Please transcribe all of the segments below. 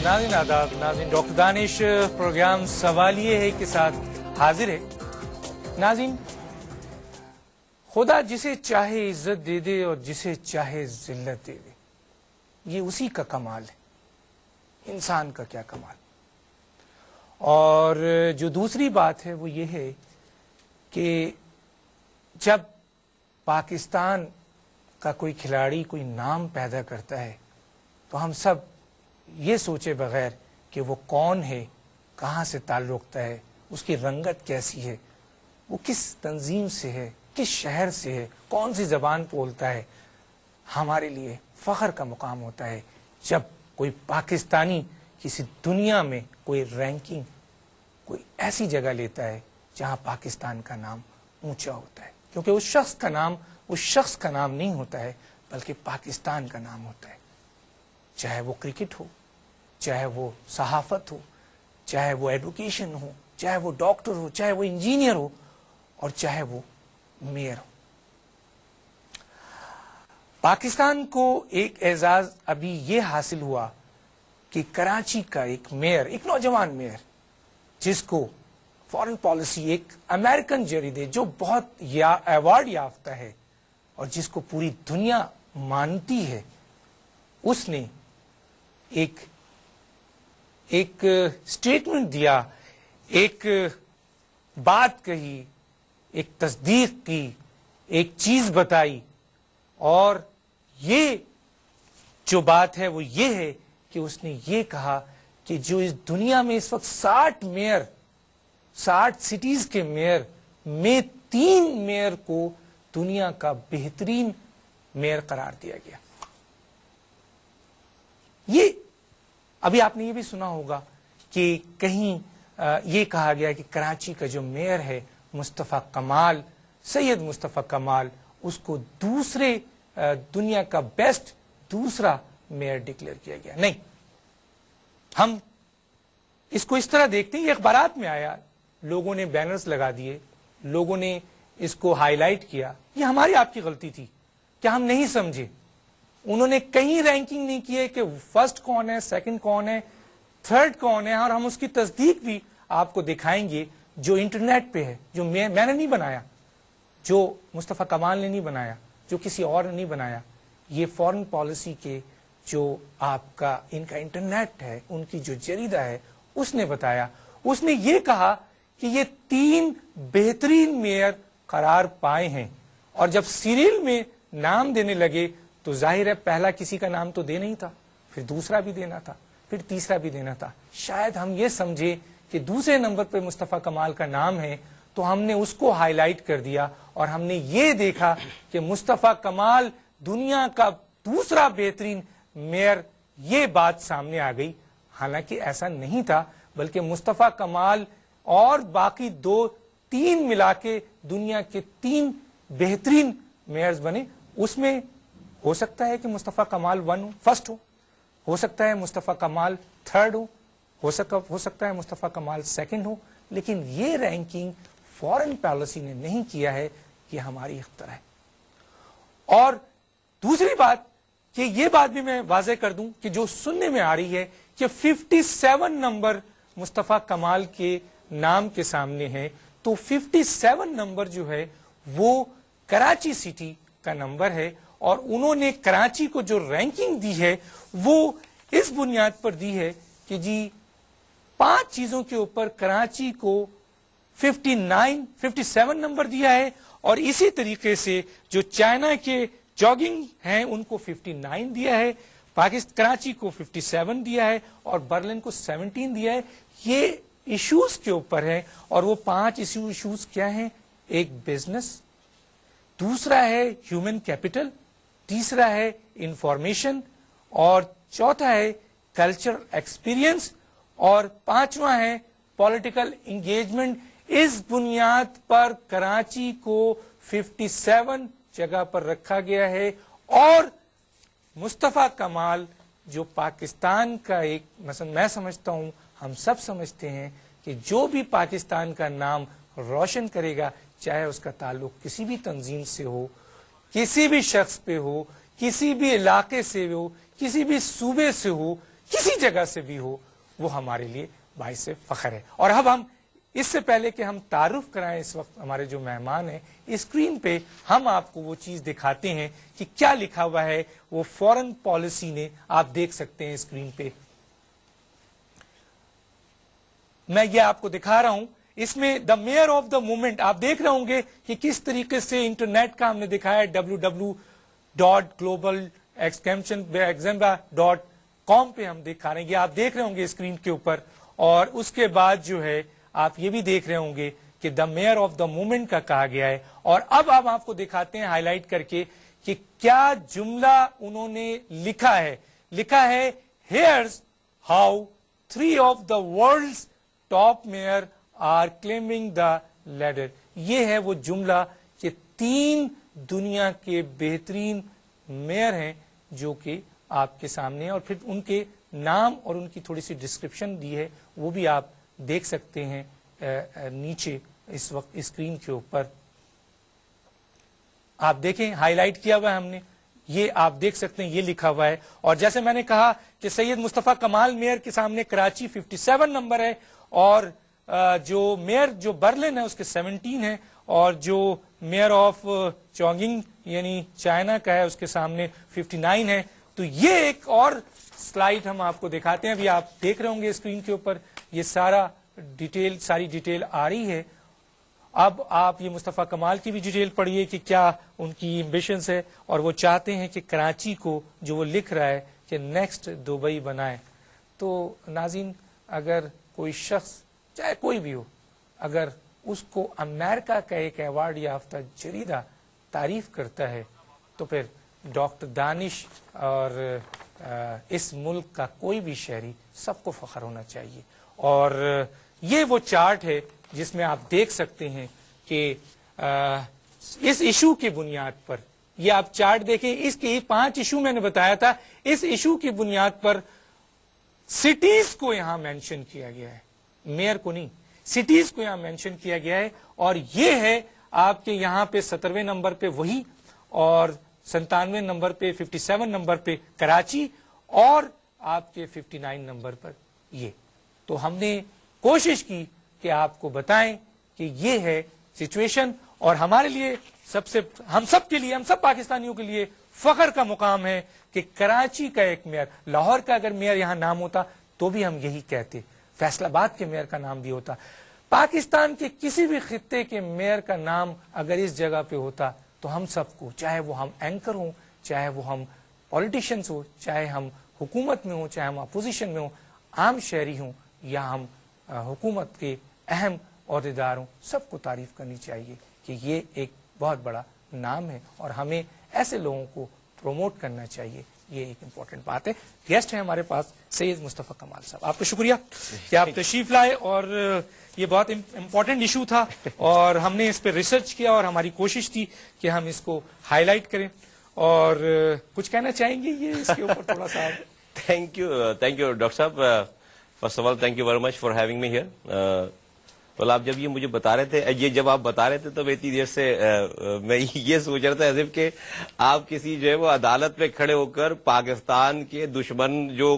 ناظرین آداب. ناظرین ڈاکٹر دانش پروگرام سوالیے ہے کے ساتھ حاضر ہے. ناظرین خدا جسے چاہے عزت دے دے اور جسے چاہے ذلت دے دے، یہ اسی کا کمال ہے، انسان کا کیا کمال. اور جو دوسری بات ہے وہ یہ ہے کہ جب پاکستان کا کوئی کھلاڑی کوئی نام پیدا کرتا ہے تو ہم سب یہ سوچے بغیر کہ وہ کون ہے، کہاں سے تعلق رکھتا ہے، اس کی رنگت کیسی ہے، وہ کس تنظیم سے ہے، کس شہر سے ہے، کون سی زبان بولتا ہے، ہمارے لیے فخر کا مقام ہوتا ہے جب کوئی پاکستانی کسی دنیا میں کوئی رینکنگ کوئی ایسی جگہ لیتا ہے جہاں پاکستان کا نام اونچا ہوتا ہے، کیونکہ اس شخص کا نام نہیں ہوتا ہے بلکہ پاکستان کا نام ہوتا ہے. چاہے وہ کرکٹ ہو، چاہے وہ صحافت ہو، چاہے وہ ایڈوکیشن ہو، چاہے وہ ڈاکٹر ہو، چاہے وہ انجینئر ہو، اور چاہے وہ میئر ہو. پاکستان کو ایک اعزاز ابھی یہ حاصل ہوا کہ کراچی کا ایک میئر، ایک نوجوان میئر، جس کو فارن پالیسی ایک امریکن جریدے جو بہت ایوارڈ یافتہ ہے اور جس کو پوری دنیا مانتی ہے، اس نے ایک اسٹیٹمنٹ دیا، ایک بات کہی، ایک تصدیق کی، ایک چیز بتائی. اور یہ جو بات ہے وہ یہ ہے کہ اس نے یہ کہا کہ جو اس دنیا میں اس وقت 60 سٹیز کے میئر میں 3 میئر کو دنیا کا بہترین میئر قرار دیا گیا. یہ ابھی آپ نے یہ بھی سنا ہوگا کہ کہیں یہ کہا گیا کہ کراچی کا جو میئر ہے مصطفیٰ کمال، سید مصطفیٰ کمال، اس کو دوسرے دنیا کا بیسٹ دوسرا میئر ڈکلیئر کیا گیا. نہیں، ہم اس کو اس طرح دیکھتے ہیں، یہ اخبارات میں آیا، لوگوں نے بینرز لگا دیے، لوگوں نے اس کو ہائی لائٹ کیا. یہ ہماری آپ کی غلطی تھی کہ ہم نہیں سمجھے. انہوں نے کہیں رینکنگ نہیں کی ہے کہ فرسٹ کون ہے، سیکنڈ کون ہے، تھرڈ کون ہے، اور ہم اس کی تصدیق بھی آپ کو دکھائیں گے جو انٹرنیٹ پہ ہے، جو میں نے نہیں بنایا، جو مصطفیٰ کمال نے نہیں بنایا، جو کسی اور نے نہیں بنایا. یہ فارن پالیسی کے جو آپ کا ان کا انٹرنیٹ ہے، ان کی جو جریدہ ہے، اس نے بتایا. اس نے یہ کہا کہ یہ 3 بہترین میئر قرار پائے ہیں، اور جب سیریل میں نام دینے لگے تو ظاہر ہے پہلا کسی کا نام تو دے نہیں تھا، پھر دوسرا بھی دینا تھا، پھر تیسرا بھی دینا تھا. شاید ہم یہ سمجھے کہ دوسرے نمبر پہ مصطفیٰ کمال کا نام ہے تو ہم نے اس کو ہائی لائٹ کر دیا، اور ہم نے یہ دیکھا کہ مصطفیٰ کمال دنیا کا دوسرا بہترین میئر، یہ بات سامنے آ گئی. حالانکہ ایسا نہیں تھا، بلکہ مصطفیٰ کمال اور باقی 2-3 ملا کے دنیا کے 3 بہترین میئرز بنے. اس میں ہو سکتا ہے کہ مصطفیٰ کمال فرسٹ ہو سکتا ہے مصطفیٰ کمال تھرڈ ہو سکتا ہے مصطفیٰ کمال سیکنڈ ہو، لیکن یہ رینکنگ فارن پالیسی نے نہیں کیا ہے، یہ ہماری اختراع ہے. اور دوسری بات کہ یہ بات بھی میں واضح کر دوں کہ جو سننے میں آ رہی ہے کہ 57 نمبر مصطفیٰ کمال کے نام کے سامنے ہے، تو 57 نمبر جو ہے وہ کراچی سٹی کا نمبر ہے، اور انہوں نے کراچی کو جو رینکنگ دی ہے وہ اس بنیاد پر دی ہے کہ جی 5 چیزوں کے اوپر کراچی کو 57 نمبر دیا ہے، اور اسی طریقے سے جو چائنا کے جاگنگ ہیں ان کو 59 دیا ہے، کراچی کو 57 دیا ہے، اور برلن کو 17 دیا ہے. یہ ایشوز کے اوپر ہے، اور وہ 5 ایشوز کیا ہیں؟ ایک بزنس، دوسرا ہے ہیومن کیپٹل، تیسرا ہے انفارمیشن، اور چوتھا ہے کلچر ایکسپیرینس، اور 5واں ہے پولیٹیکل انگیجمنٹ. اس بنیاد پر کراچی کو 57 جگہ پر رکھا گیا ہے. اور مصطفیٰ کمال جو پاکستان کا ایک مثلا میں سمجھتا ہوں، ہم سب سمجھتے ہیں کہ جو بھی پاکستان کا نام روشن کرے گا، چاہے اس کا تعلق کسی بھی تنظیم سے ہو، کسی بھی شخص پہ ہو، کسی بھی علاقے سے ہو، کسی بھی صوبے سے ہو، کسی جگہ سے بھی ہو وہ ہمارے لیے باعث فخر ہے. اور اب ہم اس سے پہلے کہ ہم تعارف کرائیں اس وقت ہمارے جو مہمان ہیں, اسکرین پہ ہم آپ کو وہ چیز دکھاتے ہیں کہ کیا لکھا ہوا ہے وہ فورن پالیسی نے. آپ دیکھ سکتے ہیں اسکرین پہ, میں یہ آپ کو دکھا رہا ہوں. اس میں دا میئر آف دا مومنٹ آپ دیکھ رہے ہوں گے کہ کس طریقے سے انٹرنیٹ کا ہم نے دکھایا ہے, www.globalexambra.com پہ ہم دکھا رہے ہیں. یہ آپ دیکھ رہے ہوں گے اسکرین کے اوپر. اور اس کے بعد جو ہے آپ یہ بھی دیکھ رہے ہوں گے کہ دا میئر آف دا مومنٹ کا کہا گیا ہے. اور اب ہم آپ کو دکھاتے ہیں ہائی لائٹ کر کے کہ کیا جملہ انہوں نے لکھا ہے. لکھا ہے here's how 3 of the world's top mayor are claiming the ladder. یہ ہے وہ جملہ کہ 3 دنیا کے بہترین میئر ہیں جو کہ آپ کے سامنے, اور پھر ان کے نام اور ان کی تھوڑی سی ڈسکرپشن دی ہے, وہ بھی آپ دیکھ سکتے ہیں نیچے اس وقت اسکرین کے اوپر. آپ دیکھیں ہائی لائٹ کیا ہوا ہے ہم نے, یہ آپ دیکھ سکتے ہیں یہ لکھا ہوا ہے. اور جیسے میں نے کہا کہ سید مصطفیٰ کمال میئر کے سامنے کراچی 57 نمبر ہے, اور جو میئر جو برلن ہے اس کے 17 ہے, اور جو میئر آف چونگنگ یعنی چائنا کا ہے اس کے سامنے 59 ہے. تو یہ ایک اور سلائیڈ ہم آپ کو دکھاتے ہیں, ابھی آپ دیکھ رہے ہوں گے اسکرین کے اوپر یہ ساری ڈیٹیل آ رہی ہے. اب آپ یہ مصطفیٰ کمال کی بھی ڈیٹیل پڑھیے کہ کیا ان کی ایمبیشنز ہے, اور وہ چاہتے ہیں کہ کراچی کو جو وہ لکھ رہا ہے کہ نیکسٹ دبئی بنائے. تو ناظرین, اگر کوئی شخص چاہے کوئی بھی ہو, اگر اس کو امریکہ کا ایک ایوارڈ یافتہ جریدہ تعریف کرتا ہے تو پھر ڈاکٹر دانش اور اس ملک کا کوئی بھی شہری سب کو فخر ہونا چاہیے. اور یہ وہ چارٹ ہے جس میں آپ دیکھ سکتے ہیں کہ اس ایشو کی بنیاد پر, یہ آپ چارٹ دیکھیں, اس کے 5 ایشو میں نے بتایا تھا, اس ایشو کی بنیاد پر سٹیز کو یہاں مینشن کیا گیا ہے, میئر کو نہیں, سٹیز کو یہاں مینشن کیا گیا ہے. اور یہ ہے آپ کے یہاں پہ 17ویں نمبر پہ وہی, اور 97 نمبر پہ 57 نمبر پہ کراچی, اور آپ کے 59 نمبر پر یہ. تو ہم نے کوشش کی کہ آپ کو بتائیں کہ یہ ہے سچویشن, اور ہمارے لیے ہم سب کے لیے, ہم سب پاکستانیوں کے لیے فخر کا مقام ہے کہ کراچی کا ایک میئر, لاہور کا اگر میئر یہاں نام ہوتا تو بھی ہم یہی کہتے, فیصل آباد کے میئر کا نام بھی ہوتا, پاکستان کے کسی بھی خطے کے میئر کا نام اگر اس جگہ پہ ہوتا تو ہم سب کو, چاہے وہ ہم اینکر ہوں, چاہے وہ ہم پولیٹیشینز ہوں, چاہے ہم حکومت میں ہوں, چاہے ہم اپوزیشن میں ہوں, عام شہری ہوں یا ہم حکومت کے اہم عہدیدار ہوں, سب کو تعریف کرنی چاہیے کہ یہ ایک بہت بڑا نام ہے, اور ہمیں ایسے لوگوں کو پروموٹ کرنا چاہیے. یہ ایک امپورٹنٹ بات ہے. گیسٹ ہیں ہمارے پاس سید مصطفیٰ کمال صاحب, آپ کو شکریہ کہ آپ تشریف لائے, اور یہ بہت امپورٹنٹ ایشو تھا اور ہم نے اس پہ ریسرچ کیا, اور ہماری کوشش تھی کہ ہم اس کو ہائی لائٹ کریں. اور کچھ کہنا چاہیں گے یہ اس کے اوپر تھوڑا سا؟ تھینک یو ڈاکٹر صاحب. First of all thank you very much for having me here. well, آپ جب یہ مجھے بتا رہے تھے, یہ جب آپ بتا رہے تھے تو اتنی دیر سے میں یہ سوچ رہا تھا ایز کہ آپ کسی جو ہے وہ عدالت پہ کھڑے ہو کر پاکستان کے دشمن جو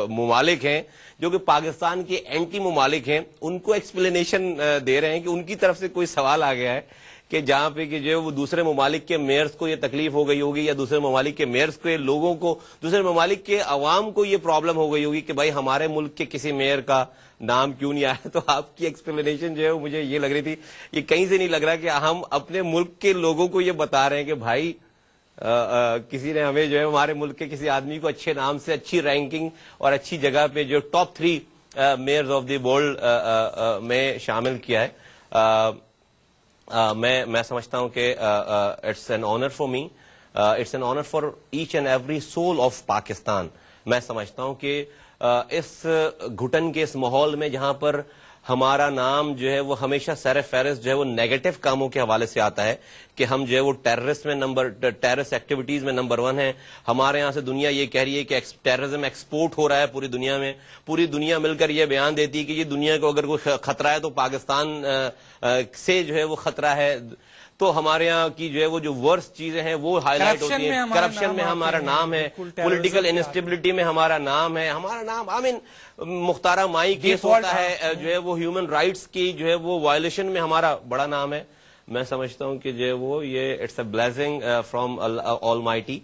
ممالک ہیں, جو کہ پاکستان کے اینٹی ممالک ہیں, ان کو ایکسپلینیشن دے رہے ہیں کہ ان کی طرف سے کوئی سوال آ گیا ہے کہ جہاں پہ کہ جو ہے وہ دوسرے ممالک کے میئرز کو یہ تکلیف ہو گئی ہوگی, یا دوسرے ممالک کے میئرز کے لوگوں کو, دوسرے ممالک کے عوام کو یہ پرابلم ہو گئی ہوگی کہ بھائی ہمارے ملک کے کسی میئر کا نام کیوں نہیں آیا. تو آپ کی ایکسپلینیشن جو ہے مجھے یہ لگ رہی تھی, یہ کہیں سے نہیں لگ رہا کہ ہم اپنے ملک کے لوگوں کو یہ بتا رہے ہیں کہ بھائی کسی نے ہمیں جو ہے ہمارے ملک کے کسی آدمی کو اچھے نام سے, اچھی رینکنگ اور اچھی جگہ پہ جو top 3 mayors of the world میں شامل کیا ہے. میں سمجھتا ہوں کہ it's an honour for me, it's an honour for each and every soul of Pakistan. میں سمجھتا ہوں کہ اس گھٹن کے اس ماحول میں جہاں پر ہمارا نام جو ہے وہ ہمیشہ سر فہرست جو ہے وہ نیگیٹو کاموں کے حوالے سے آتا ہے کہ ہم جو ہے وہ ٹیررسٹ ایکٹیویٹیز میں نمبر 1 ہیں. ہمارے یہاں سے دنیا یہ کہہ رہی ہے کہ ٹیررزم ایکسپورٹ ہو رہا ہے پوری دنیا میں. پوری دنیا مل کر یہ بیان دیتی ہے کہ یہ دنیا کو اگر کوئی خطرہ ہے تو پاکستان سے جو ہے وہ خطرہ ہے. تو ہمارے یہاں کی جو ہے وہ جو ورس چیزیں ہیں وہ ہائی لائٹ ہوتی ہیں. کرپشن میں ہمارا نام ہے, پولیٹیکل انسٹیبلٹی میں ہمارا نام ہے, ہمارا نام آئی مین مختارہ مائی کیس ہوتا ہے جو ہے وہ ہیومن رائٹس کی جو ہے وہ وائلیشن میں ہمارا بڑا نام ہے. میں سمجھتا ہوں کہ جو ہے وہ یہ it's a blessing from all mighty